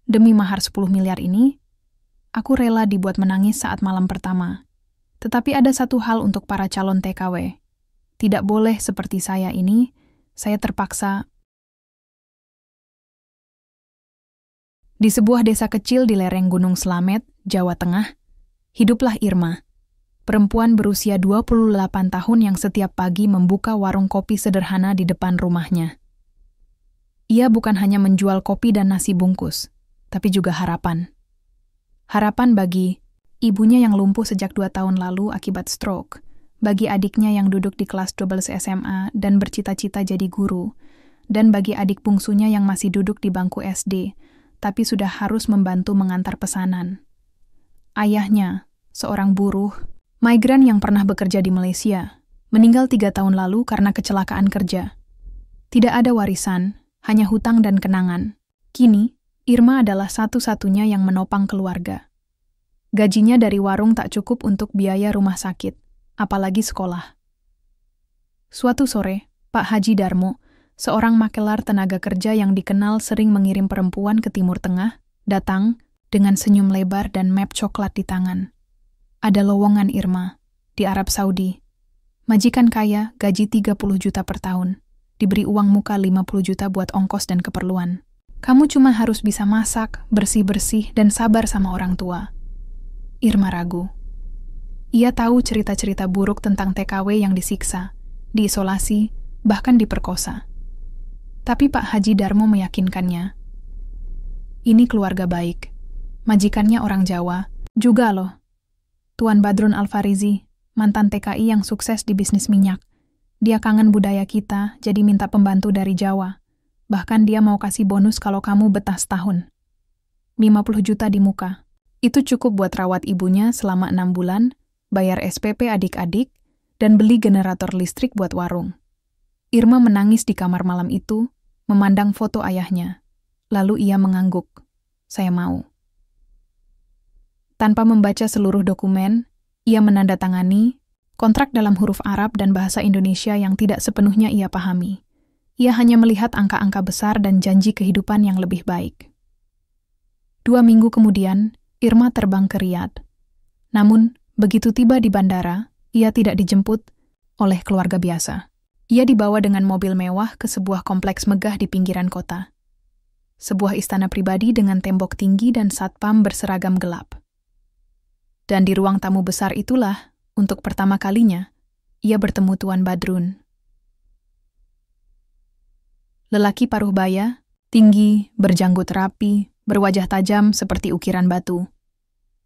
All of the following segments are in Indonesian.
Demi mahar 10 miliar ini, aku rela dibuat menangis saat malam pertama. Tetapi ada satu hal untuk para calon TKW. Tidak boleh seperti saya ini, saya terpaksa. Di sebuah desa kecil di lereng Gunung Slamet, Jawa Tengah, hiduplah Irma, perempuan berusia 28 tahun yang setiap pagi membuka warung kopi sederhana di depan rumahnya. Ia bukan hanya menjual kopi dan nasi bungkus, tapi juga harapan. Harapan bagi ibunya yang lumpuh sejak 2 tahun lalu akibat stroke, bagi adiknya yang duduk di kelas 12 SMA dan bercita-cita jadi guru, dan bagi adik bungsunya yang masih duduk di bangku SD, tapi sudah harus membantu mengantar pesanan. Ayahnya, seorang buruh, migran yang pernah bekerja di Malaysia, meninggal 3 tahun lalu karena kecelakaan kerja. Tidak ada warisan, hanya hutang dan kenangan. Kini, Irma adalah satu-satunya yang menopang keluarga. Gajinya dari warung tak cukup untuk biaya rumah sakit, apalagi sekolah. Suatu sore, Pak Haji Darmo, seorang makelar tenaga kerja yang dikenal sering mengirim perempuan ke Timur Tengah, datang dengan senyum lebar dan map coklat di tangan. Ada lowongan Irma, di Arab Saudi. Majikan kaya, gaji 30 juta per tahun. Diberi uang muka 50 juta buat ongkos dan keperluan. Kamu cuma harus bisa masak, bersih-bersih, dan sabar sama orang tua. Irma ragu. Ia tahu cerita-cerita buruk tentang TKW yang disiksa, diisolasi, bahkan diperkosa. Tapi Pak Haji Darmo meyakinkannya. Ini keluarga baik. Majikannya orang Jawa, juga loh. Tuan Badrun Al-Farizi, mantan TKI yang sukses di bisnis minyak. Dia kangen budaya kita, jadi minta pembantu dari Jawa. Bahkan dia mau kasih bonus kalau kamu betah setahun. 50 juta di muka. Itu cukup buat rawat ibunya selama 6 bulan, bayar SPP adik-adik, dan beli generator listrik buat warung. Irma menangis di kamar malam itu, memandang foto ayahnya. Lalu ia mengangguk. Saya mau. Tanpa membaca seluruh dokumen, ia menandatangani kontrak dalam huruf Arab dan bahasa Indonesia yang tidak sepenuhnya ia pahami. Ia hanya melihat angka-angka besar dan janji kehidupan yang lebih baik. 2 minggu kemudian, Irma terbang ke Riyadh. Namun, begitu tiba di bandara, ia tidak dijemput oleh keluarga biasa. Ia dibawa dengan mobil mewah ke sebuah kompleks megah di pinggiran kota. Sebuah istana pribadi dengan tembok tinggi dan satpam berseragam gelap. Dan di ruang tamu besar itulah, untuk pertama kalinya, ia bertemu Tuan Badrun. Lelaki paruh baya, tinggi, berjanggut rapi, berwajah tajam seperti ukiran batu.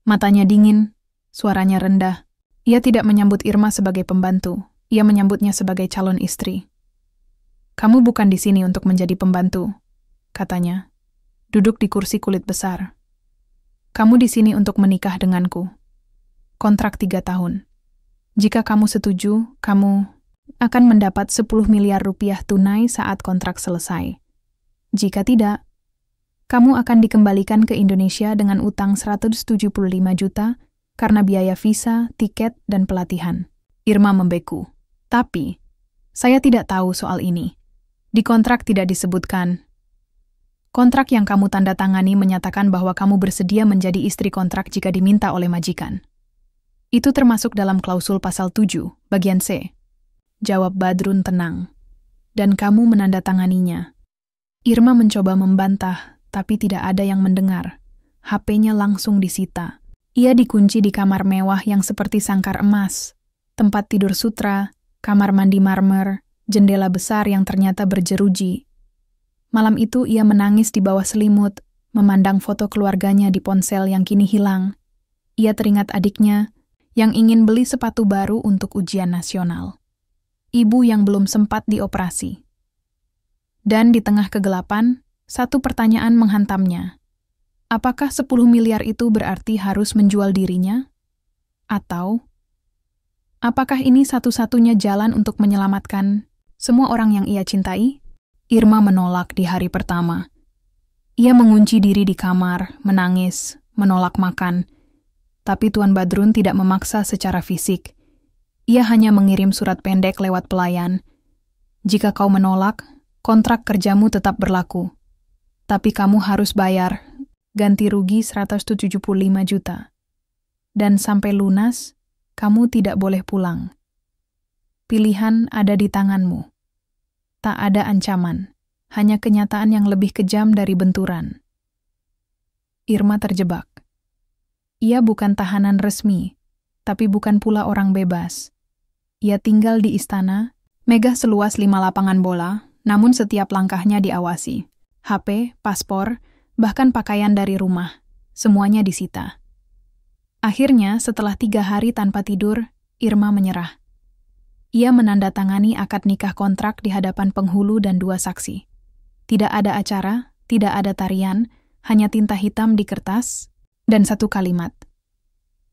Matanya dingin, suaranya rendah. Ia tidak menyambut Irma sebagai pembantu, ia menyambutnya sebagai calon istri. Kamu bukan di sini untuk menjadi pembantu, katanya. Duduk di kursi kulit besar. Kamu di sini untuk menikah denganku. Kontrak 3 tahun. Jika kamu setuju, kamu akan mendapat 10 miliar rupiah tunai saat kontrak selesai. Jika tidak, kamu akan dikembalikan ke Indonesia dengan utang 175 juta karena biaya visa, tiket, dan pelatihan. Irma membeku. Tapi, saya tidak tahu soal ini. Di kontrak tidak disebutkan. Kontrak yang kamu tanda tangani menyatakan bahwa kamu bersedia menjadi istri kontrak jika diminta oleh majikan. Itu termasuk dalam klausul pasal 7, bagian C. Jawab Badrun tenang. Dan kamu menandatanganinya. Irma mencoba membantah, tapi tidak ada yang mendengar. HP-nya langsung disita. Ia dikunci di kamar mewah yang seperti sangkar emas. Tempat tidur sutra, kamar mandi marmer, jendela besar yang ternyata berjeruji. Malam itu ia menangis di bawah selimut, memandang foto keluarganya di ponsel yang kini hilang. Ia teringat adiknya yang ingin beli sepatu baru untuk ujian nasional. Ibu yang belum sempat dioperasi. Dan di tengah kegelapan, satu pertanyaan menghantamnya. Apakah 10 miliar itu berarti harus menjual dirinya? Atau, apakah ini satu-satunya jalan untuk menyelamatkan semua orang yang ia cintai? Irma menolak di hari pertama. Ia mengunci diri di kamar, menangis, menolak makan. Tapi Tuan Badrun tidak memaksa secara fisik. Ia hanya mengirim surat pendek lewat pelayan. Jika kau menolak, kontrak kerjamu tetap berlaku. Tapi kamu harus bayar ganti rugi 175 juta. Dan sampai lunas, kamu tidak boleh pulang. Pilihan ada di tanganmu. Tak ada ancaman, hanya kenyataan yang lebih kejam dari benturan. Irma terjebak. Ia bukan tahanan resmi, tapi bukan pula orang bebas. Ia tinggal di istana, megah seluas 5 lapangan bola, namun setiap langkahnya diawasi. HP, paspor, bahkan pakaian dari rumah, semuanya disita. Akhirnya, setelah 3 hari tanpa tidur, Irma menyerah. Ia menandatangani akad nikah kontrak di hadapan penghulu dan 2 saksi. Tidak ada acara, tidak ada tarian, hanya tinta hitam di kertas, dan 1 kalimat.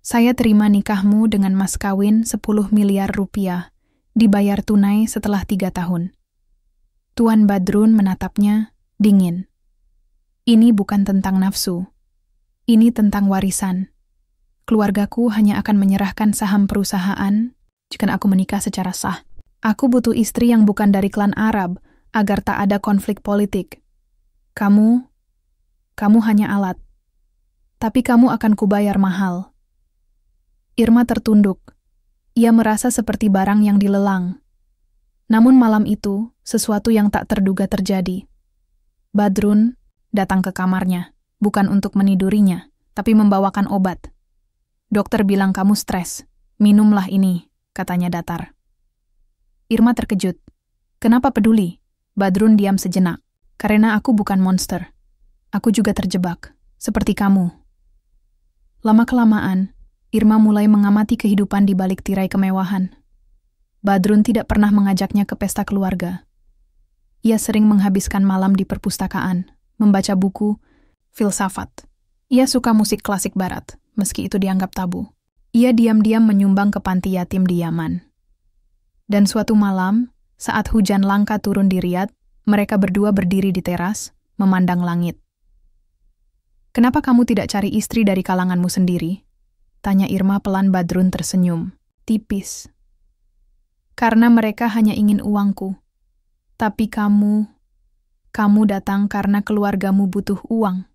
Saya terima nikahmu dengan mas kawin 10 miliar rupiah, dibayar tunai setelah 3 tahun. Tuan Badrun menatapnya, dingin. Ini bukan tentang nafsu. Ini tentang warisan. Keluargaku hanya akan menyerahkan saham perusahaan jika aku menikah secara sah. Aku butuh istri yang bukan dari klan Arab agar tak ada konflik politik. Kamu hanya alat. Tapi kamu akan kubayar mahal. Irma tertunduk. Ia merasa seperti barang yang dilelang. Namun malam itu, sesuatu yang tak terduga terjadi. Badrun datang ke kamarnya, bukan untuk menidurinya, tapi membawakan obat. Dokter bilang kamu stres. Minumlah ini, katanya datar. Irma terkejut. Kenapa peduli? Badrun diam sejenak. Karena aku bukan monster. Aku juga terjebak, seperti kamu. Lama-kelamaan, Irma mulai mengamati kehidupan di balik tirai kemewahan. Badrun tidak pernah mengajaknya ke pesta keluarga. Ia sering menghabiskan malam di perpustakaan, membaca buku, filsafat. Ia suka musik klasik barat, meski itu dianggap tabu. Ia diam-diam menyumbang ke panti yatim di Yaman. Dan suatu malam, saat hujan langka turun di Riyadh, mereka berdua berdiri di teras, memandang langit. Kenapa kamu tidak cari istri dari kalanganmu sendiri? Tanya Irma pelan. Badrun tersenyum, tipis. Karena mereka hanya ingin uangku. Tapi kamu datang karena keluargamu butuh uang.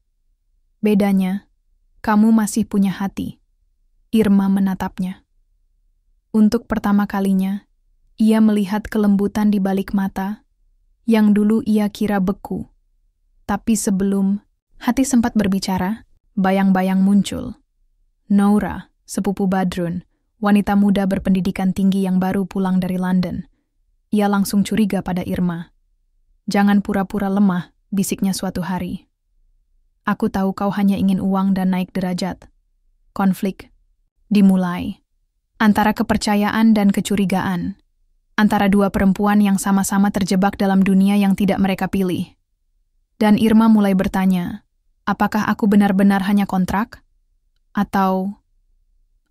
Bedanya, kamu masih punya hati. Irma menatapnya. Untuk pertama kalinya, ia melihat kelembutan di balik mata, yang dulu ia kira beku. Tapi sebelum hati sempat berbicara, bayang-bayang muncul. Noura, sepupu Badrun, wanita muda berpendidikan tinggi yang baru pulang dari London. Ia langsung curiga pada Irma. Jangan pura-pura lemah, bisiknya suatu hari. Aku tahu kau hanya ingin uang dan naik derajat. Konflik dimulai. Antara kepercayaan dan kecurigaan. Antara dua perempuan yang sama-sama terjebak dalam dunia yang tidak mereka pilih. Dan Irma mulai bertanya, apakah aku benar-benar hanya kontrak? Atau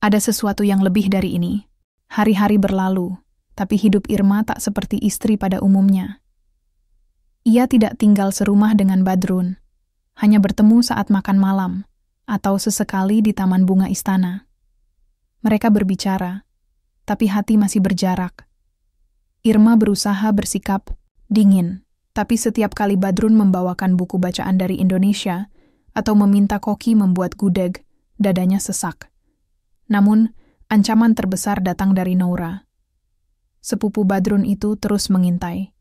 ada sesuatu yang lebih dari ini? Hari-hari berlalu, tapi hidup Irma tak seperti istri pada umumnya. Ia tidak tinggal serumah dengan Badrun, hanya bertemu saat makan malam, atau sesekali di taman bunga istana. Mereka berbicara, tapi hati masih berjarak. Irma berusaha bersikap dingin, tapi setiap kali Badrun membawakan buku bacaan dari Indonesia atau meminta koki membuat gudeg, dadanya sesak. Namun, ancaman terbesar datang dari Noura. Sepupu Badrun itu terus mengintai.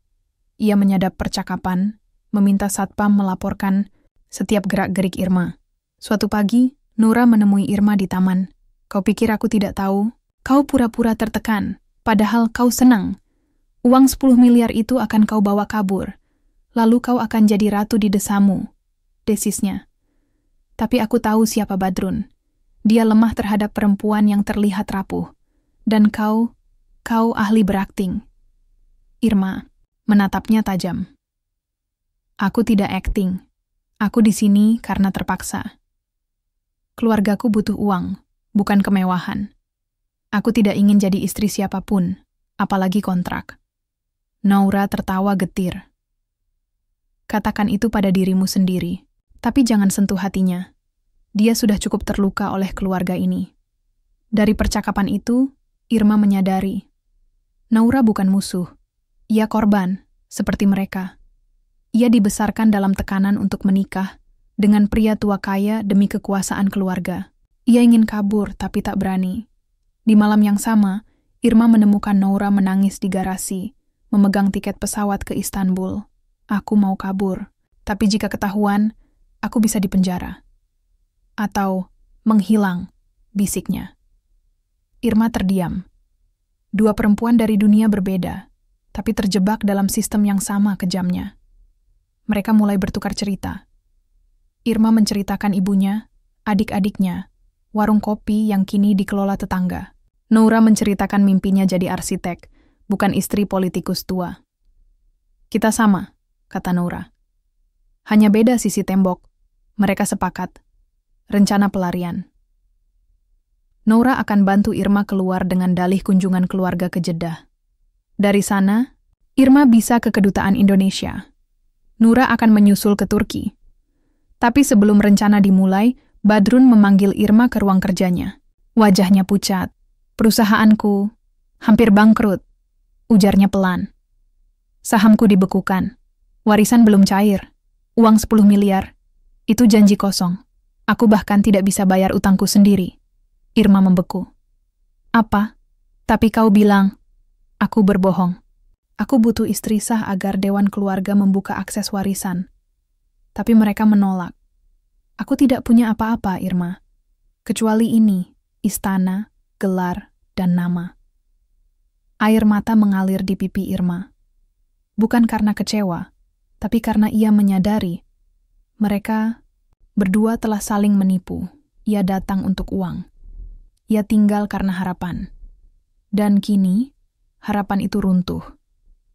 Ia menyadap percakapan, meminta satpam melaporkan setiap gerak-gerik Irma. Suatu pagi, Noura menemui Irma di taman. Kau pikir aku tidak tahu? Kau pura-pura tertekan, padahal kau senang. Uang 10 miliar itu akan kau bawa kabur. Lalu kau akan jadi ratu di desamu, desisnya. Tapi aku tahu siapa Badrun. Dia lemah terhadap perempuan yang terlihat rapuh. Dan kau ahli berakting. Irma menatapnya tajam. Aku tidak akting. Aku di sini karena terpaksa. Keluargaku butuh uang, bukan kemewahan. Aku tidak ingin jadi istri siapapun, apalagi kontrak. Noura tertawa getir. Katakan itu pada dirimu sendiri, tapi jangan sentuh hatinya. Dia sudah cukup terluka oleh keluarga ini. Dari percakapan itu, Irma menyadari. Noura bukan musuh. Ia korban, seperti mereka. Ia dibesarkan dalam tekanan untuk menikah, dengan pria tua kaya demi kekuasaan keluarga. Ia ingin kabur tapi tak berani. Di malam yang sama, Irma menemukan Noura menangis di garasi, memegang tiket pesawat ke Istanbul. Aku mau kabur, tapi jika ketahuan, aku bisa dipenjara. Atau menghilang, bisiknya. Irma terdiam. Dua perempuan dari dunia berbeda, tapi terjebak dalam sistem yang sama kejamnya. Mereka mulai bertukar cerita. Irma menceritakan ibunya, adik-adiknya, warung kopi yang kini dikelola tetangga. Noura menceritakan mimpinya jadi arsitek, bukan istri politikus tua. Kita sama, kata Noura. Hanya beda sisi tembok. Mereka sepakat. Rencana pelarian. Noura akan bantu Irma keluar dengan dalih kunjungan keluarga ke Jeddah. Dari sana, Irma bisa ke kedutaan Indonesia. Noura akan menyusul ke Turki. Tapi sebelum rencana dimulai, Badrun memanggil Irma ke ruang kerjanya. Wajahnya pucat. Perusahaanku hampir bangkrut, ujarnya pelan. Sahamku dibekukan. Warisan belum cair. Uang 10 miliar. Itu janji kosong. Aku bahkan tidak bisa bayar utangku sendiri. Irma membeku. Apa? Tapi kau bilang, aku berbohong. Aku butuh istri sah agar Dewan Keluarga membuka akses warisan. Tapi mereka menolak. Aku tidak punya apa-apa, Irma. Kecuali ini, istana, gelar, dan nama. Air mata mengalir di pipi Irma. Bukan karena kecewa, tapi karena ia menyadari mereka berdua telah saling menipu. Ia datang untuk uang. Ia tinggal karena harapan. Dan kini, harapan itu runtuh.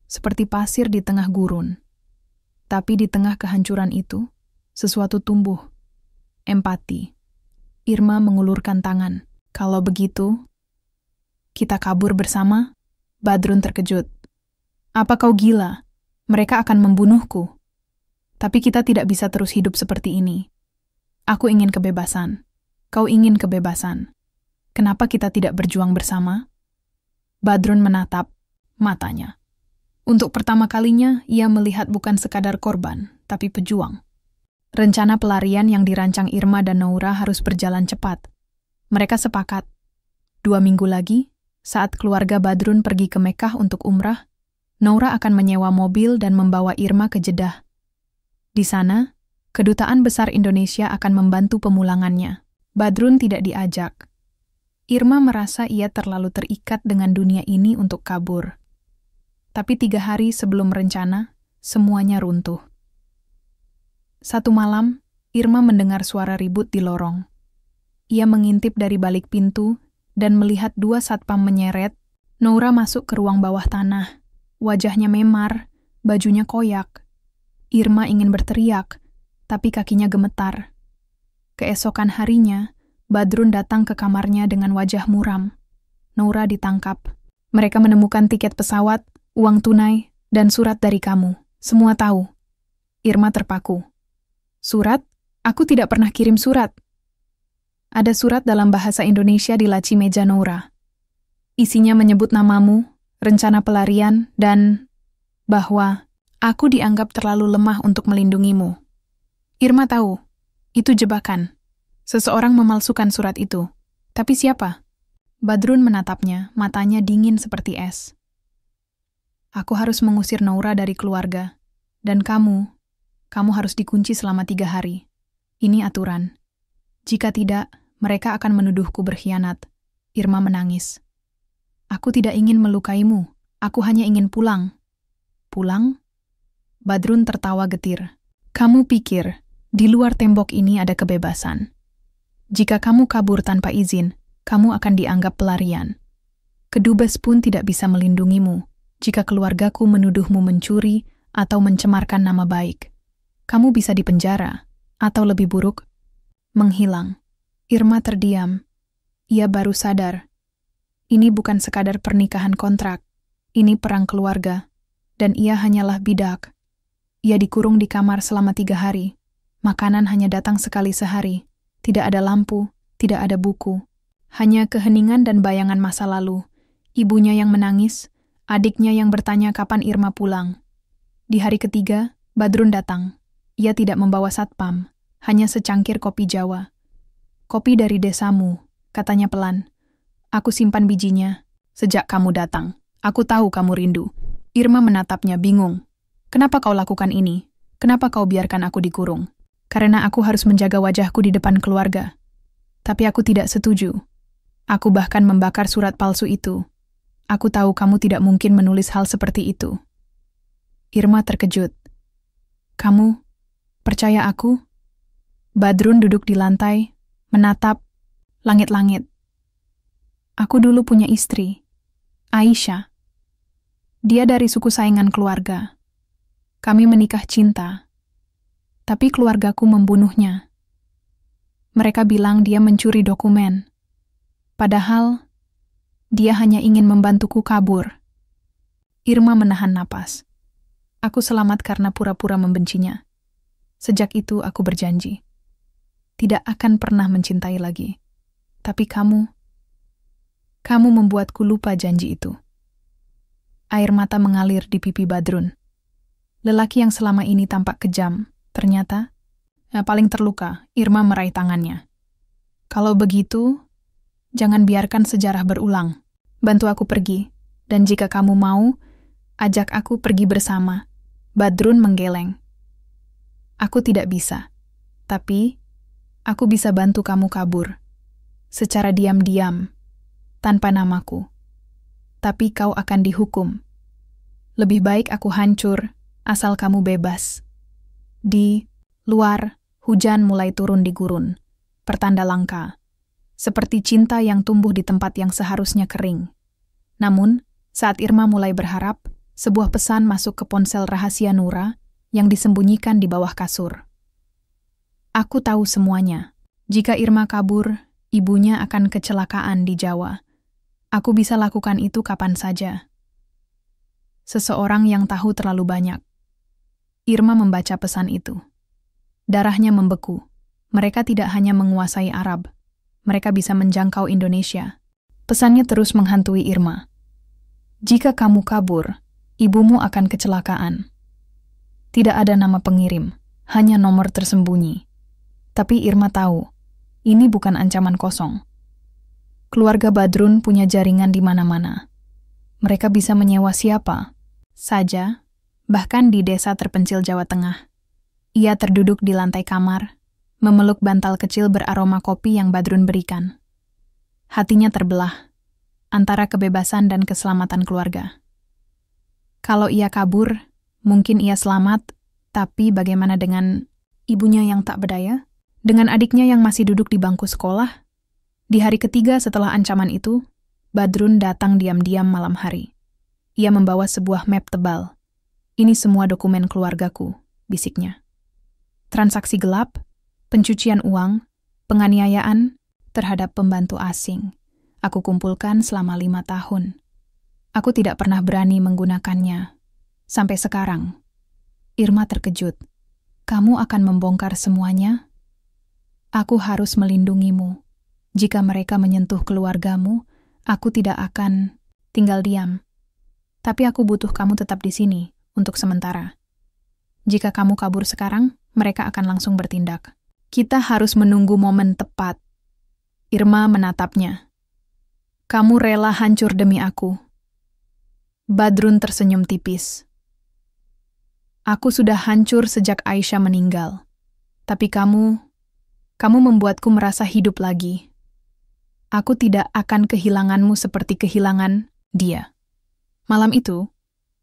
Seperti pasir di tengah gurun. Tapi di tengah kehancuran itu, sesuatu tumbuh. Empati. Irma mengulurkan tangan. Kalau begitu, kita kabur bersama? Badrun terkejut. Apa kau gila? Mereka akan membunuhku. Tapi kita tidak bisa terus hidup seperti ini. Aku ingin kebebasan. Kau ingin kebebasan. Kenapa kita tidak berjuang bersama? Badrun menatap matanya. Untuk pertama kalinya, ia melihat bukan sekadar korban, tapi pejuang. Rencana pelarian yang dirancang Irma dan Noura harus berjalan cepat. Mereka sepakat. 2 minggu lagi, saat keluarga Badrun pergi ke Mekah untuk umrah, Noura akan menyewa mobil dan membawa Irma ke Jeddah. Di sana, Kedutaan Besar Indonesia akan membantu pemulangannya. Badrun tidak diajak. Irma merasa ia terlalu terikat dengan dunia ini untuk kabur. Tapi 3 hari sebelum rencana, semuanya runtuh. Satu malam, Irma mendengar suara ribut di lorong. Ia mengintip dari balik pintu dan melihat 2 satpam menyeret. Noura masuk ke ruang bawah tanah. Wajahnya memar, bajunya koyak. Irma ingin berteriak, tapi kakinya gemetar. Keesokan harinya, Badrun datang ke kamarnya dengan wajah muram. Noura ditangkap. Mereka menemukan tiket pesawat, uang tunai, dan surat dari kamu. Semua tahu. Irma terpaku. Surat? Aku tidak pernah kirim surat. Ada surat dalam bahasa Indonesia di laci meja Noura. Isinya menyebut namamu, rencana pelarian, dan bahwa aku dianggap terlalu lemah untuk melindungimu. Irma tahu, itu jebakan. Seseorang memalsukan surat itu. Tapi siapa? Badrun menatapnya, matanya dingin seperti es. Aku harus mengusir Noura dari keluarga. Dan kamu harus dikunci selama 3 hari. Ini aturan. Jika tidak, mereka akan menuduhku berkhianat. Irma menangis. Aku tidak ingin melukaimu. Aku hanya ingin pulang. Pulang? Badrun tertawa getir. Kamu pikir, di luar tembok ini ada kebebasan. Jika kamu kabur tanpa izin, kamu akan dianggap pelarian. Kedubes pun tidak bisa melindungimu jika keluargaku menuduhmu mencuri atau mencemarkan nama baik. Kamu bisa dipenjara, atau lebih buruk, menghilang. Irma terdiam. Ia baru sadar. Ini bukan sekadar pernikahan kontrak. Ini perang keluarga. Dan ia hanyalah bidak. Ia dikurung di kamar selama 3 hari. Makanan hanya datang sekali sehari. Tidak ada lampu, tidak ada buku. Hanya keheningan dan bayangan masa lalu. Ibunya yang menangis, adiknya yang bertanya kapan Irma pulang. Di hari ketiga, Badrun datang. Ia tidak membawa satpam. hanya secangkir kopi Jawa. Kopi dari desamu, katanya pelan. Aku simpan bijinya sejak kamu datang. Aku tahu kamu rindu. Irma menatapnya bingung. Kenapa kau lakukan ini? Kenapa kau biarkan aku dikurung? Karena aku harus menjaga wajahku di depan keluarga. Tapi aku tidak setuju. Aku bahkan membakar surat palsu itu. Aku tahu kamu tidak mungkin menulis hal seperti itu. Irma terkejut. Kamu percaya aku? Badrun duduk di lantai, menatap langit-langit. Aku dulu punya istri, Aisyah. Dia dari suku saingan keluarga. Kami menikah cinta. Tapi keluargaku membunuhnya. Mereka bilang dia mencuri dokumen. Padahal, dia hanya ingin membantuku kabur. Irma menahan napas. Aku selamat karena pura-pura membencinya. Sejak itu aku berjanji. Tidak akan pernah mencintai lagi. Tapi kamu membuatku lupa janji itu. Air mata mengalir di pipi Badrun. Lelaki yang selama ini tampak kejam, ternyata paling terluka. Irma meraih tangannya. Kalau begitu, jangan biarkan sejarah berulang. Bantu aku pergi, dan jika kamu mau, ajak aku pergi bersama. Badrun menggeleng. Aku tidak bisa, tapi aku bisa bantu kamu kabur. Secara diam-diam, tanpa namaku. Tapi kau akan dihukum. Lebih baik aku hancur, asal kamu bebas. Di luar, hujan mulai turun di gurun. Pertanda langka. Seperti cinta yang tumbuh di tempat yang seharusnya kering. Namun, saat Irma mulai berharap, sebuah pesan masuk ke ponsel rahasia Nura yang disembunyikan di bawah kasur. Aku tahu semuanya. Jika Irma kabur, ibunya akan kecelakaan di Jawa. Aku bisa lakukan itu kapan saja. Seseorang yang tahu terlalu banyak. Irma membaca pesan itu. Darahnya membeku. Mereka tidak hanya menguasai Arab. Mereka bisa menjangkau Indonesia. Pesannya terus menghantui Irma. Jika kamu kabur, ibumu akan kecelakaan. Tidak ada nama pengirim, hanya nomor tersembunyi. Tapi Irma tahu, ini bukan ancaman kosong. Keluarga Badrun punya jaringan di mana-mana. Mereka bisa menyewa siapa saja, bahkan di desa terpencil Jawa Tengah. Ia terduduk di lantai kamar, memeluk bantal kecil beraroma kopi yang Badrun berikan. Hatinya terbelah antara kebebasan dan keselamatan keluarga. Kalau ia kabur, mungkin ia selamat, tapi bagaimana dengan ibunya yang tak berdaya? Dengan adiknya yang masih duduk di bangku sekolah? Di hari ketiga setelah ancaman itu, Badrun datang diam-diam malam hari. Ia membawa sebuah map tebal. Ini semua dokumen keluargaku, bisiknya. Transaksi gelap, pencucian uang, penganiayaan terhadap pembantu asing. Aku kumpulkan selama 5 tahun. Aku tidak pernah berani menggunakannya. Sampai sekarang. Irma terkejut. Kamu akan membongkar semuanya? Aku harus melindungimu. Jika mereka menyentuh keluargamu, aku tidak akan tinggal diam. Tapi aku butuh kamu tetap di sini, untuk sementara. Jika kamu kabur sekarang, mereka akan langsung bertindak. Kita harus menunggu momen tepat. Irma menatapnya. Kamu rela hancur demi aku. Badrun tersenyum tipis. Aku sudah hancur sejak Aisyah meninggal. Tapi kamu membuatku merasa hidup lagi. Aku tidak akan kehilanganmu seperti kehilangan dia. Malam itu,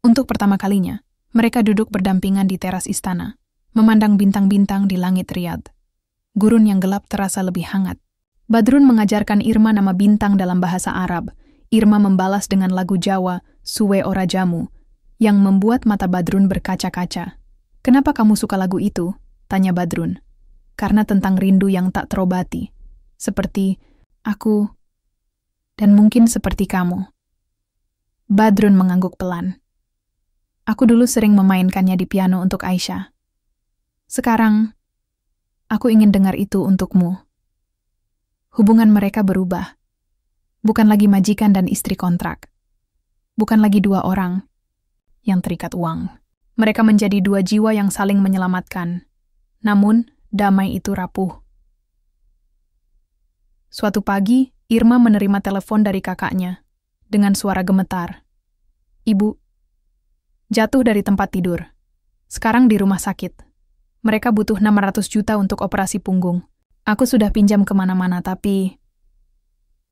untuk pertama kalinya, mereka duduk berdampingan di teras istana, memandang bintang-bintang di langit Riyadh. Gurun yang gelap terasa lebih hangat. Badrun mengajarkan Irma nama bintang dalam bahasa Arab. Irma membalas dengan lagu Jawa, Suwe Ora Jamu, yang membuat mata Badrun berkaca-kaca. Kenapa kamu suka lagu itu? Tanya Badrun. Karena tentang rindu yang tak terobati. Seperti aku, dan mungkin seperti kamu. Badrun mengangguk pelan. Aku dulu sering memainkannya di piano untuk Aisyah. Sekarang, aku ingin dengar itu untukmu. Hubungan mereka berubah. Bukan lagi majikan dan istri kontrak. Bukan lagi 2 orang yang terikat uang. Mereka menjadi 2 jiwa yang saling menyelamatkan. Namun, damai itu rapuh. Suatu pagi, Irma menerima telepon dari kakaknya dengan suara gemetar. "Ibu, jatuh dari tempat tidur. Sekarang di rumah sakit. Mereka butuh 600 juta untuk operasi punggung. Aku sudah pinjam kemana-mana tapi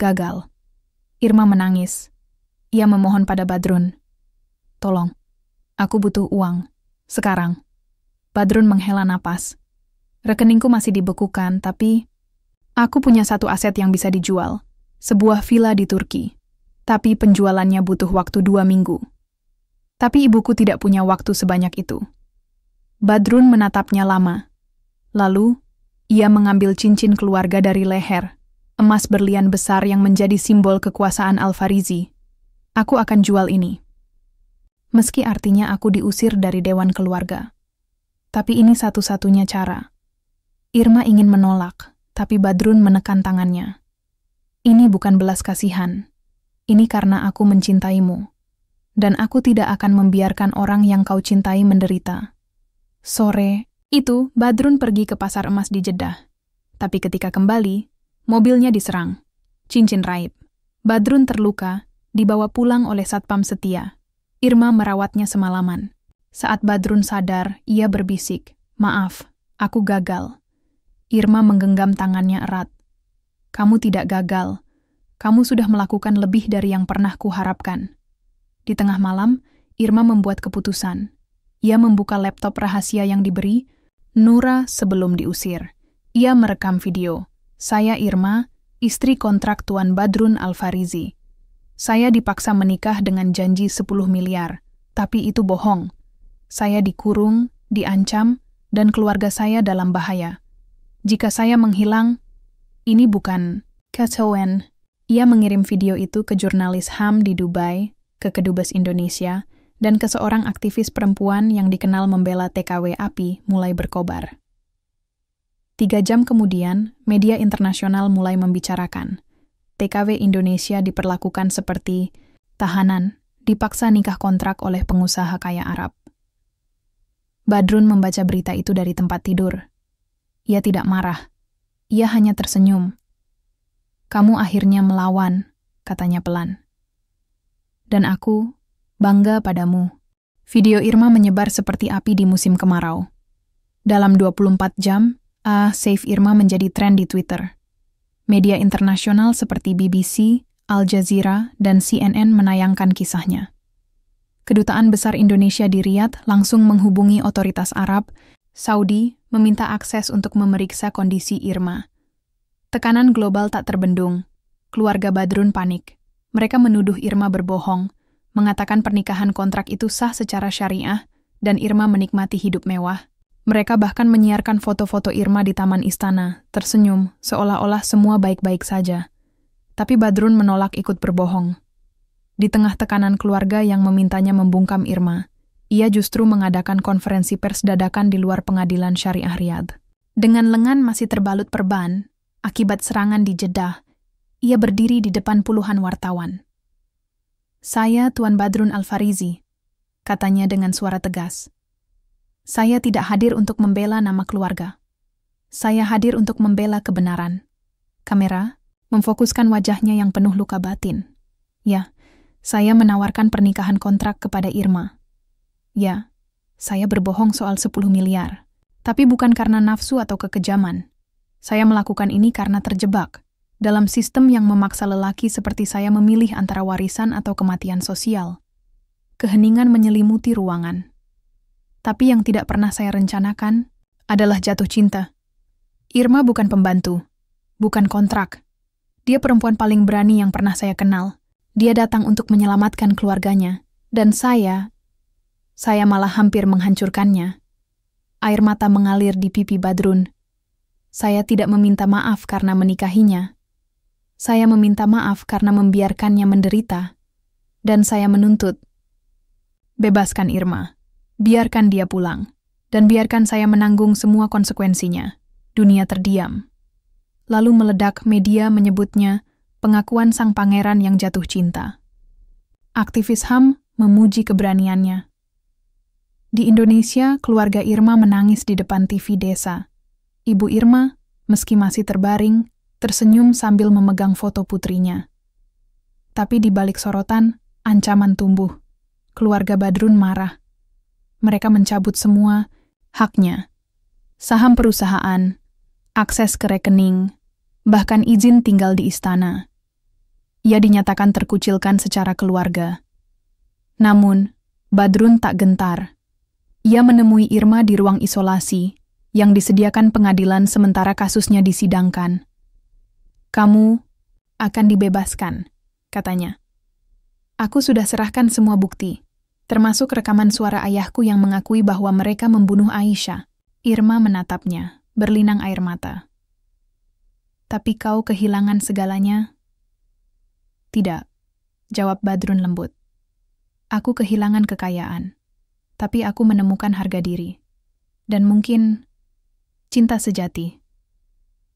gagal." Irma menangis. Ia memohon pada Badrun, "Tolong, aku butuh uang. Sekarang." Badrun menghela napas. "Rekeningku masih dibekukan, tapi aku punya satu aset yang bisa dijual. Sebuah villa di Turki. Tapi penjualannya butuh waktu 2 minggu. Tapi ibuku tidak punya waktu sebanyak itu." Badrun menatapnya lama. Lalu, ia mengambil cincin keluarga dari leher, emas berlian besar yang menjadi simbol kekuasaan Al-Farizi. "Aku akan jual ini. Meski artinya aku diusir dari dewan keluarga. Tapi ini satu-satunya cara." Irma ingin menolak, tapi Badrun menekan tangannya. "Ini bukan belas kasihan. Ini karena aku mencintaimu. Dan aku tidak akan membiarkan orang yang kau cintai menderita." Sore itu, Badrun pergi ke pasar emas di Jeddah. Tapi ketika kembali, mobilnya diserang. Cincin raib. Badrun terluka, dibawa pulang oleh satpam setia. Irma merawatnya semalaman. Saat Badrun sadar, ia berbisik, "Maaf, aku gagal." Irma menggenggam tangannya erat. "Kamu tidak gagal. Kamu sudah melakukan lebih dari yang pernah kuharapkan." Di tengah malam, Irma membuat keputusan. Ia membuka laptop rahasia yang diberi Nura sebelum diusir. Ia merekam video. "Saya Irma, istri kontrak Tuan Badrun Al-Farizi. Saya dipaksa menikah dengan janji 10 miliar, tapi itu bohong. Saya dikurung, diancam, dan keluarga saya dalam bahaya. Jika saya menghilang, ini bukan ketahuan." Ia mengirim video itu ke jurnalis HAM di Dubai, ke Kedubes Indonesia, dan ke seorang aktivis perempuan yang dikenal membela TKW API mulai berkobar. 3 jam kemudian, media internasional mulai membicarakan. TKW Indonesia diperlakukan seperti tahanan, dipaksa nikah kontrak oleh pengusaha kaya Arab. Badrun membaca berita itu dari tempat tidur. Ia tidak marah. Ia hanya tersenyum. "Kamu akhirnya melawan," katanya pelan. "Dan aku bangga padamu." Video Irma menyebar seperti api di musim kemarau. Dalam 24 jam, Save Irma menjadi tren di Twitter. Media internasional seperti BBC, Al Jazeera, dan CNN menayangkan kisahnya. Kedutaan Besar Indonesia di Riyadh langsung menghubungi otoritas Arab, Saudi, meminta akses untuk memeriksa kondisi Irma. Tekanan global tak terbendung. Keluarga Badrun panik. Mereka menuduh Irma berbohong, mengatakan pernikahan kontrak itu sah secara syariah, dan Irma menikmati hidup mewah. Mereka bahkan menyiarkan foto-foto Irma di taman istana, tersenyum, seolah-olah semua baik-baik saja. Tapi Badrun menolak ikut berbohong. Di tengah tekanan keluarga yang memintanya membungkam Irma, ia justru mengadakan konferensi pers dadakan di luar pengadilan syariah Riyadh. Dengan lengan masih terbalut perban, akibat serangan di Jeddah, ia berdiri di depan puluhan wartawan. "Saya Tuan Badrun Al-Farizi," katanya dengan suara tegas. "Saya tidak hadir untuk membela nama keluarga. Saya hadir untuk membela kebenaran." Kamera memfokuskan wajahnya yang penuh luka batin. "Ya, saya menawarkan pernikahan kontrak kepada Irma. Ya, saya berbohong soal 10 miliar. Tapi bukan karena nafsu atau kekejaman. Saya melakukan ini karena terjebak dalam sistem yang memaksa lelaki seperti saya memilih antara warisan atau kematian sosial. Keheningan menyelimuti ruangan. Tapi yang tidak pernah saya rencanakan adalah jatuh cinta. Irma bukan pembantu, bukan kontrak. Dia perempuan paling berani yang pernah saya kenal. Dia datang untuk menyelamatkan keluarganya. Dan saya malah hampir menghancurkannya." Air mata mengalir di pipi Badrun. "Saya tidak meminta maaf karena menikahinya. Saya meminta maaf karena membiarkannya menderita. Dan saya menuntut, bebaskan Irma. Biarkan dia pulang. Dan biarkan saya menanggung semua konsekuensinya." Dunia terdiam. Lalu meledak, media menyebutnya pengakuan sang pangeran yang jatuh cinta. Aktivis HAM memuji keberaniannya. Di Indonesia, keluarga Irma menangis di depan TV desa. Ibu Irma, meski masih terbaring, tersenyum sambil memegang foto putrinya. Tapi di balik sorotan, ancaman tumbuh. Keluarga Badrun marah. Mereka mencabut semua haknya. Saham perusahaan, akses ke rekening, bahkan izin tinggal di istana. Ia dinyatakan terkucilkan secara keluarga. Namun, Badrun tak gentar. Ia menemui Irma di ruang isolasi yang disediakan pengadilan sementara kasusnya disidangkan. "Kamu akan dibebaskan," katanya. "Aku sudah serahkan semua bukti, termasuk rekaman suara ayahku yang mengakui bahwa mereka membunuh Aisyah." Irma menatapnya, berlinang air mata. "Tapi kau kehilangan segalanya?" "Tidak," jawab Badrun lembut. "Aku kehilangan kekayaan, tapi aku menemukan harga diri. Dan mungkin cinta sejati."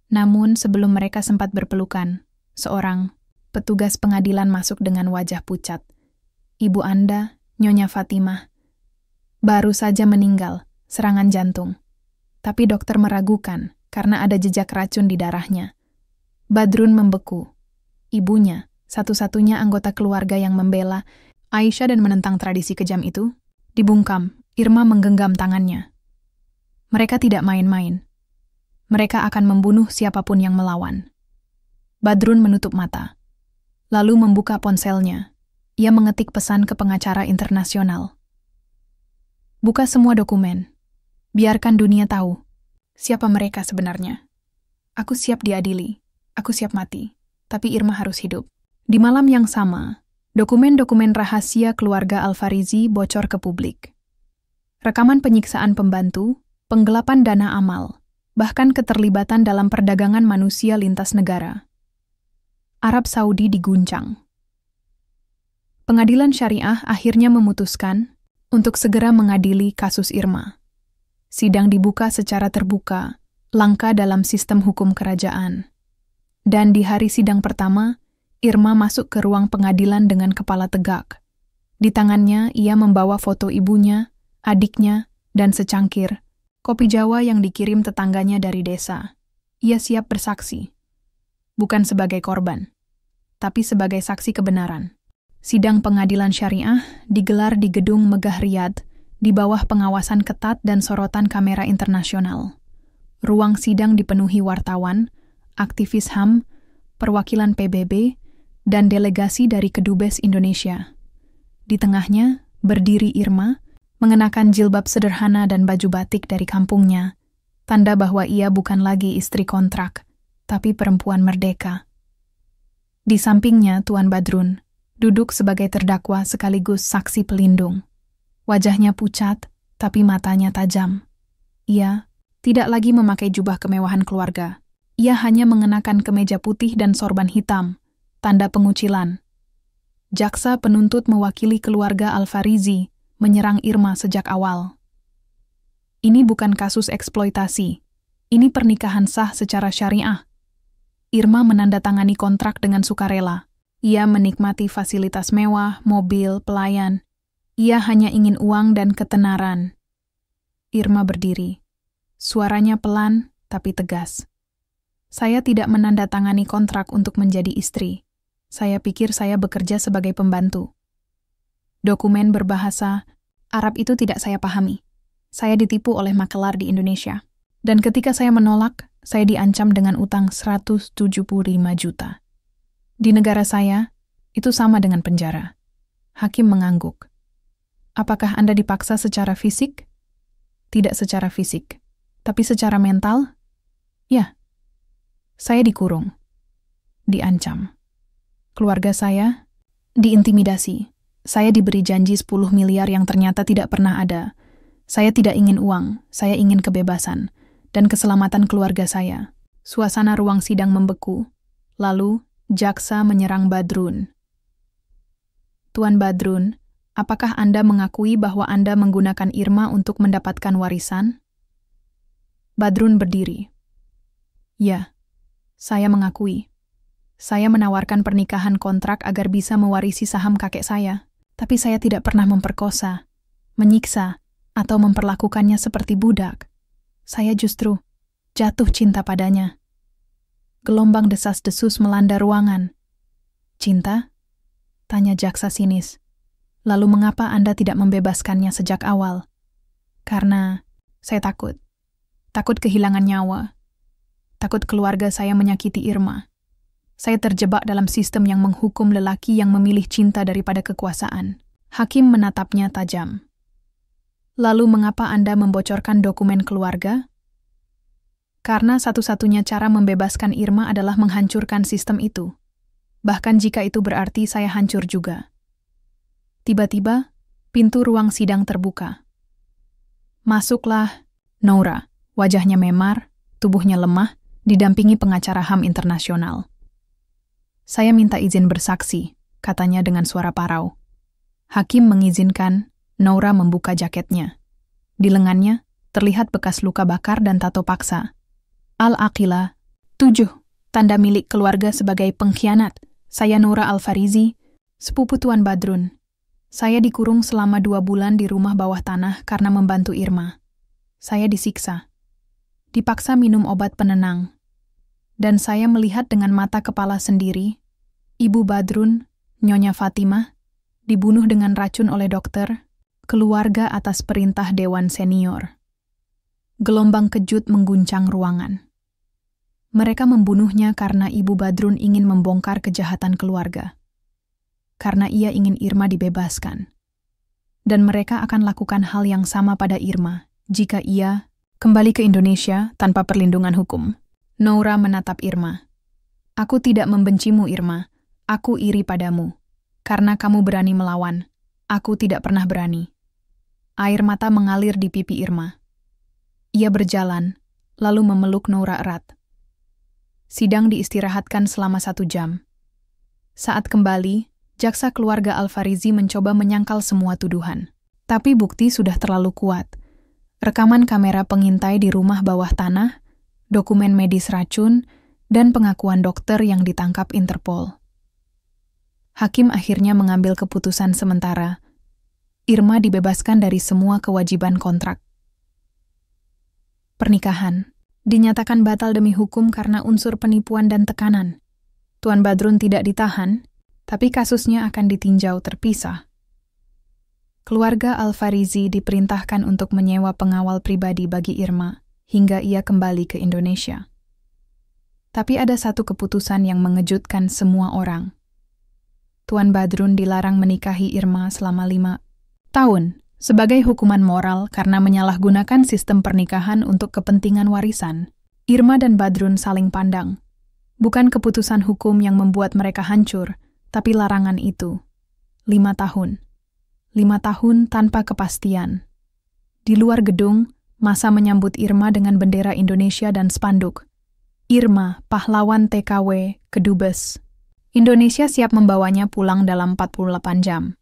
Namun sebelum mereka sempat berpelukan, seorang petugas pengadilan masuk dengan wajah pucat. "Ibu Anda, Nyonya Fatimah, baru saja meninggal, serangan jantung. Tapi dokter meragukan karena ada jejak racun di darahnya." Badrun membeku. Ibunya, satu-satunya anggota keluarga yang membela Aisyah dan menentang tradisi kejam itu, dibungkam. Irma menggenggam tangannya. "Mereka tidak main-main. Mereka akan membunuh siapapun yang melawan." Badrun menutup mata, lalu membuka ponselnya. Ia mengetik pesan ke pengacara internasional. "Buka semua dokumen. Biarkan dunia tahu siapa mereka sebenarnya. Aku siap diadili. Aku siap mati. Tapi Irma harus hidup." Di malam yang sama, dokumen-dokumen rahasia keluarga Al-Farizi bocor ke publik. Rekaman penyiksaan pembantu, penggelapan dana amal, bahkan keterlibatan dalam perdagangan manusia lintas negara. Arab Saudi diguncang. Pengadilan Syariah akhirnya memutuskan untuk segera mengadili kasus Irma. Sidang dibuka secara terbuka, langka dalam sistem hukum kerajaan. Dan di hari sidang pertama, Irma masuk ke ruang pengadilan dengan kepala tegak. Di tangannya, ia membawa foto ibunya, adiknya, dan secangkir kopi Jawa yang dikirim tetangganya dari desa. Ia siap bersaksi, bukan sebagai korban, tapi sebagai saksi kebenaran. Sidang pengadilan syariah digelar di gedung megah Riyadh di bawah pengawasan ketat dan sorotan kamera internasional. Ruang sidang dipenuhi wartawan, aktivis HAM, perwakilan PBB, dan delegasi dari Kedubes Indonesia. Di tengahnya berdiri Irma, mengenakan jilbab sederhana dan baju batik dari kampungnya, tanda bahwa ia bukan lagi istri kontrak, tapi perempuan merdeka. Di sampingnya Tuan Badrun, duduk sebagai terdakwa sekaligus saksi pelindung. Wajahnya pucat, tapi matanya tajam. Ia tidak lagi memakai jubah kemewahan keluarga. Ia hanya mengenakan kemeja putih dan sorban hitam, tanda pengucilan. Jaksa penuntut mewakili keluarga Al-Farizi menyerang Irma sejak awal. Ini bukan kasus eksploitasi. Ini pernikahan sah secara syariah. Irma menandatangani kontrak dengan sukarela. Ia menikmati fasilitas mewah, mobil, pelayan. Ia hanya ingin uang dan ketenaran. Irma berdiri. Suaranya pelan, tapi tegas. "Saya tidak menandatangani kontrak untuk menjadi istri. Saya pikir saya bekerja sebagai pembantu. Dokumen berbahasa Arab itu tidak saya pahami. Saya ditipu oleh makelar di Indonesia. Dan ketika saya menolak, saya diancam dengan utang 175 juta. Di negara saya, itu sama dengan penjara." Hakim mengangguk. "Apakah Anda dipaksa secara fisik?" "Tidak secara fisik, tapi secara mental?" "Ya. Saya dikurung. Diancam. Keluarga saya diintimidasi. Saya diberi janji 10 miliar yang ternyata tidak pernah ada. Saya tidak ingin uang, saya ingin kebebasan dan keselamatan keluarga saya." Suasana ruang sidang membeku. Lalu, jaksa menyerang Badrun. "Tuan Badrun, apakah Anda mengakui bahwa Anda menggunakan Irma untuk mendapatkan warisan?" Badrun berdiri. "Ya, saya mengakui. Saya menawarkan pernikahan kontrak agar bisa mewarisi saham kakek saya. Tapi saya tidak pernah memperkosa, menyiksa, atau memperlakukannya seperti budak. Saya justru jatuh cinta padanya. Gelombang desas-desus melanda ruangan. "Cinta?" tanya jaksa sinis. "Lalu mengapa Anda tidak membebaskannya sejak awal?" "Karena saya takut. Takut kehilangan nyawa. Takut keluarga saya menyakiti Irma. Saya terjebak dalam sistem yang menghukum lelaki yang memilih cinta daripada kekuasaan." Hakim menatapnya tajam. "Lalu mengapa Anda membocorkan dokumen keluarga?" "Karena satu-satunya cara membebaskan Irma adalah menghancurkan sistem itu. Bahkan jika itu berarti saya hancur juga." Tiba-tiba, pintu ruang sidang terbuka. "Masuklah." Noura, wajahnya memar, tubuhnya lemah, didampingi pengacara HAM internasional. "Saya minta izin bersaksi," katanya dengan suara parau. Hakim mengizinkan. Noura membuka jaketnya. Di lengannya terlihat bekas luka bakar dan tato paksa. "Al-Aqila, 7, tanda milik keluarga sebagai pengkhianat. Saya Noura Al-Farizi, sepupu Tuan Badrun. Saya dikurung selama 2 bulan di rumah bawah tanah karena membantu Irma. Saya disiksa. Dipaksa minum obat penenang. Dan saya melihat dengan mata kepala sendiri, Ibu Badrun, Nyonya Fatimah, dibunuh dengan racun oleh dokter, keluarga atas perintah Dewan Senior." Gelombang kejut mengguncang ruangan. Mereka membunuhnya karena Ibu Badrun ingin membongkar kejahatan keluarga. Karena ia ingin Irma dibebaskan. Dan mereka akan lakukan hal yang sama pada Irma jika ia kembali ke Indonesia tanpa perlindungan hukum. Noura menatap Irma. "Aku tidak membencimu, Irma. Aku iri padamu. Karena kamu berani melawan. Aku tidak pernah berani." Air mata mengalir di pipi Irma. Ia berjalan, lalu memeluk Noura erat. Sidang diistirahatkan selama 1 jam. Saat kembali, jaksa keluarga Al-Farizi mencoba menyangkal semua tuduhan. Tapi bukti sudah terlalu kuat. Rekaman kamera pengintai di rumah bawah tanah, dokumen medis racun, dan pengakuan dokter yang ditangkap Interpol. Hakim akhirnya mengambil keputusan sementara. Irma dibebaskan dari semua kewajiban kontrak. Pernikahan dinyatakan batal demi hukum karena unsur penipuan dan tekanan. Tuan Badrun tidak ditahan, tapi kasusnya akan ditinjau terpisah. Keluarga Al-Farizi diperintahkan untuk menyewa pengawal pribadi bagi Irma hingga ia kembali ke Indonesia. Tapi ada satu keputusan yang mengejutkan semua orang. Tuan Badrun dilarang menikahi Irma selama 5 tahun sebagai hukuman moral karena menyalahgunakan sistem pernikahan untuk kepentingan warisan. Irma dan Badrun saling pandang. Bukan keputusan hukum yang membuat mereka hancur, tapi larangan itu. 5 tahun. 5 tahun tanpa kepastian. Di luar gedung, massa menyambut Irma dengan bendera Indonesia dan spanduk. "Irma, pahlawan TKW, Kedubes. Indonesia siap membawanya pulang dalam 48 jam.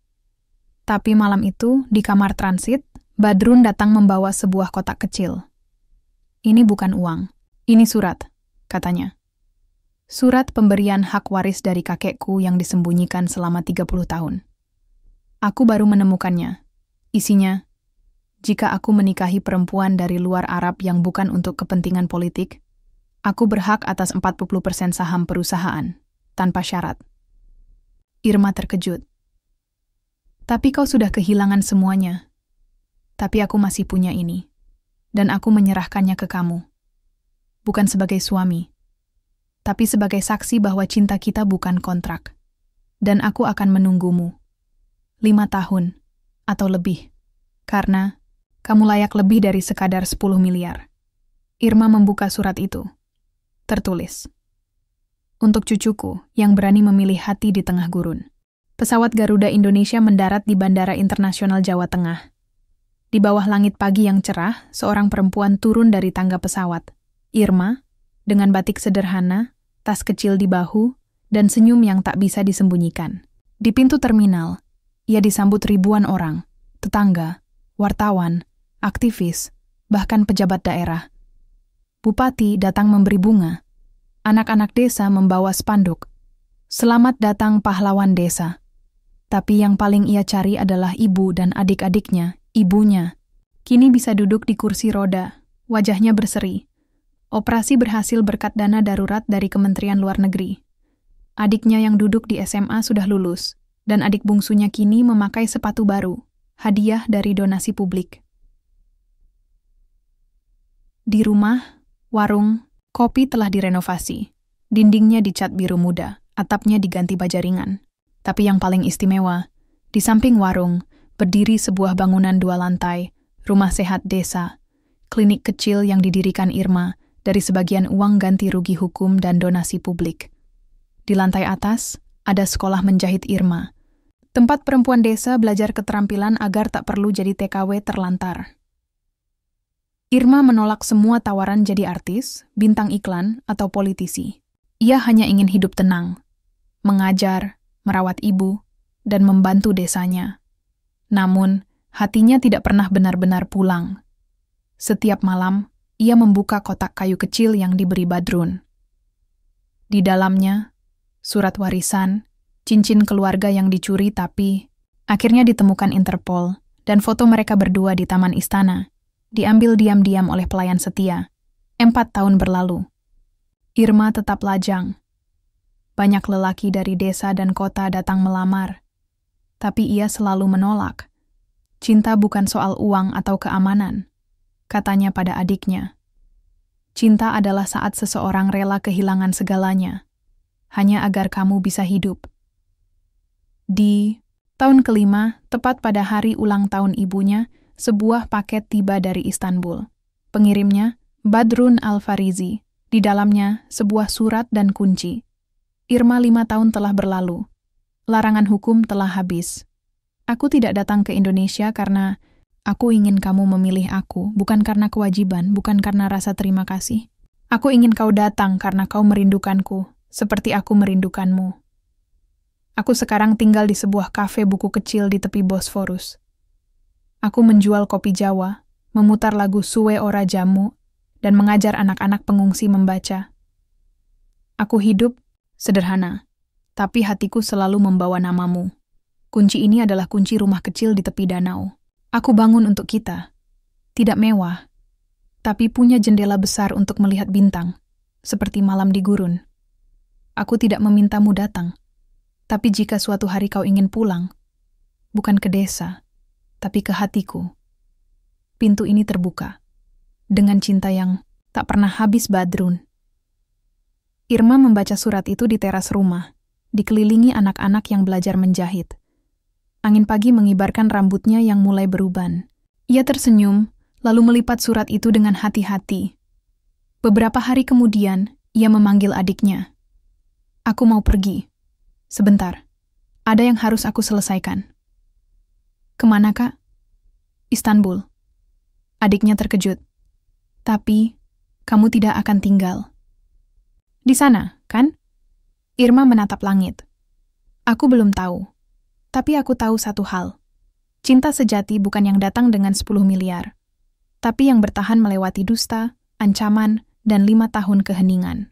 Tapi malam itu, di kamar transit, Badrun datang membawa sebuah kotak kecil. "Ini bukan uang, ini surat," katanya. "Surat pemberian hak waris dari kakekku yang disembunyikan selama 30 tahun. Aku baru menemukannya. Isinya, jika aku menikahi perempuan dari luar Arab yang bukan untuk kepentingan politik, aku berhak atas 40% saham perusahaan, tanpa syarat." Irma terkejut. "Tapi kau sudah kehilangan semuanya. Tapi aku masih punya ini. Dan aku menyerahkannya ke kamu. Bukan sebagai suami, tapi sebagai saksi bahwa cinta kita bukan kontrak. Dan aku akan menunggumu. 5 tahun, atau lebih. Karena kamu layak lebih dari sekadar 10 miliar. Irma membuka surat itu. Tertulis, "Untuk cucuku yang berani memilih hati di tengah gurun." Pesawat Garuda Indonesia mendarat di Bandara Internasional Jawa Tengah. Di bawah langit pagi yang cerah, seorang perempuan turun dari tangga pesawat. Irma, dengan batik sederhana, tas kecil di bahu, dan senyum yang tak bisa disembunyikan. Di pintu terminal, ia disambut ribuan orang, tetangga, wartawan, aktivis, bahkan pejabat daerah. Bupati datang memberi bunga. Anak-anak desa membawa spanduk. "Selamat datang pahlawan desa." Tapi yang paling ia cari adalah ibu dan adik-adiknya, ibunya. Kini bisa duduk di kursi roda, wajahnya berseri. Operasi berhasil berkat dana darurat dari Kementerian Luar Negeri. Adiknya yang duduk di SMA sudah lulus, dan adik bungsunya kini memakai sepatu baru, hadiah dari donasi publik. Di rumah, warung, kopi telah direnovasi. Dindingnya dicat biru muda, atapnya diganti baja ringan. Tapi yang paling istimewa, di samping warung, berdiri sebuah bangunan 2 lantai, rumah sehat desa, klinik kecil yang didirikan Irma dari sebagian uang ganti rugi hukum dan donasi publik. Di lantai atas, ada sekolah menjahit Irma, tempat perempuan desa belajar keterampilan agar tak perlu jadi TKW terlantar. Irma menolak semua tawaran jadi artis, bintang iklan, atau politisi. Ia hanya ingin hidup tenang, mengajar, merawat ibu, dan membantu desanya. Namun, hatinya tidak pernah benar-benar pulang. Setiap malam, ia membuka kotak kayu kecil yang diberi Badrun. Di dalamnya, surat warisan, cincin keluarga yang dicuri tapi akhirnya ditemukan Interpol, dan foto mereka berdua di Taman Istana, diambil diam-diam oleh pelayan setia. 4 tahun berlalu. Irma tetap lajang. Banyak lelaki dari desa dan kota datang melamar, tapi ia selalu menolak. Cinta bukan soal uang atau keamanan, katanya pada adiknya. Cinta adalah saat seseorang rela kehilangan segalanya, hanya agar kamu bisa hidup. Di tahun kelima, tepat pada hari ulang tahun ibunya, sebuah paket tiba dari Istanbul. Pengirimnya, Badrun Al-Farizi. Di dalamnya, sebuah surat dan kunci. Irma 5 tahun telah berlalu. Larangan hukum telah habis. Aku tidak datang ke Indonesia karena aku ingin kamu memilih aku, bukan karena kewajiban, bukan karena rasa terima kasih. Aku ingin kau datang karena kau merindukanku, seperti aku merindukanmu. Aku sekarang tinggal di sebuah kafe buku kecil di tepi Bosforus. Aku menjual kopi Jawa, memutar lagu Suwe Ora Jamu, dan mengajar anak-anak pengungsi membaca. Aku hidup sederhana, tapi hatiku selalu membawa namamu. Kunci ini adalah kunci rumah kecil di tepi danau. Aku bangun untuk kita. Tidak mewah, tapi punya jendela besar untuk melihat bintang, seperti malam di gurun. Aku tidak memintamu datang, tapi jika suatu hari kau ingin pulang, bukan ke desa, tapi ke hatiku, pintu ini terbuka. Dengan cinta yang tak pernah habis Badrun. Irma membaca surat itu di teras rumah, dikelilingi anak-anak yang belajar menjahit. Angin pagi mengibarkan rambutnya yang mulai beruban. Ia tersenyum, lalu melipat surat itu dengan hati-hati. Beberapa hari kemudian, ia memanggil adiknya. Aku mau pergi. Sebentar. Ada yang harus aku selesaikan. Kemana, Kak? Istanbul. Adiknya terkejut. Tapi, kamu tidak akan tinggal. Di sana, kan? Irma menatap langit. Aku belum tahu. Tapi aku tahu satu hal. Cinta sejati bukan yang datang dengan 10 miliar. Tapi yang bertahan melewati dusta, ancaman, dan 5 tahun keheningan.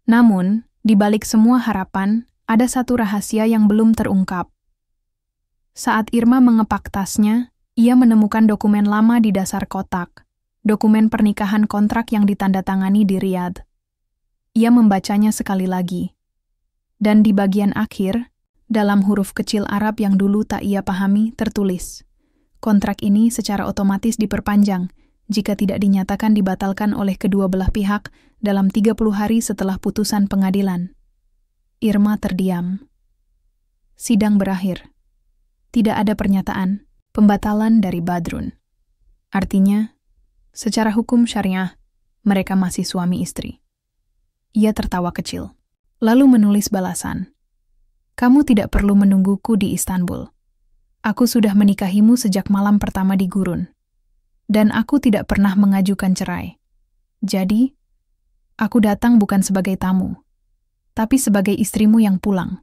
Namun, di balik semua harapan, ada satu rahasia yang belum terungkap. Saat Irma mengepak tasnya, ia menemukan dokumen lama di dasar kotak. Dokumen pernikahan kontrak yang ditandatangani di Riyadh. Ia membacanya sekali lagi. Dan di bagian akhir, dalam huruf kecil Arab yang dulu tak ia pahami, tertulis, kontrak ini secara otomatis diperpanjang jika tidak dinyatakan dibatalkan oleh kedua belah pihak dalam 30 hari setelah putusan pengadilan. Irma terdiam. Sidang berakhir. Tidak ada pernyataan pembatalan dari Badrun. Artinya, secara hukum syariah, mereka masih suami istri. Ia tertawa kecil, lalu menulis balasan. Kamu tidak perlu menungguku di Istanbul. Aku sudah menikahimu sejak malam pertama di gurun. Dan aku tidak pernah mengajukan cerai. Jadi, aku datang bukan sebagai tamu, tapi sebagai istrimu yang pulang.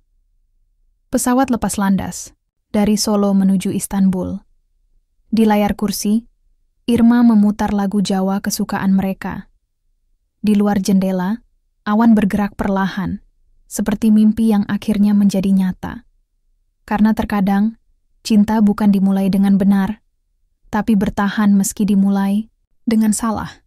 Pesawat lepas landas, dari Solo menuju Istanbul. Di layar kursi, Irma memutar lagu Jawa kesukaan mereka. Di luar jendela, awan bergerak perlahan, seperti mimpi yang akhirnya menjadi nyata. Karena terkadang, cinta bukan dimulai dengan benar, tapi bertahan meski dimulai dengan salah.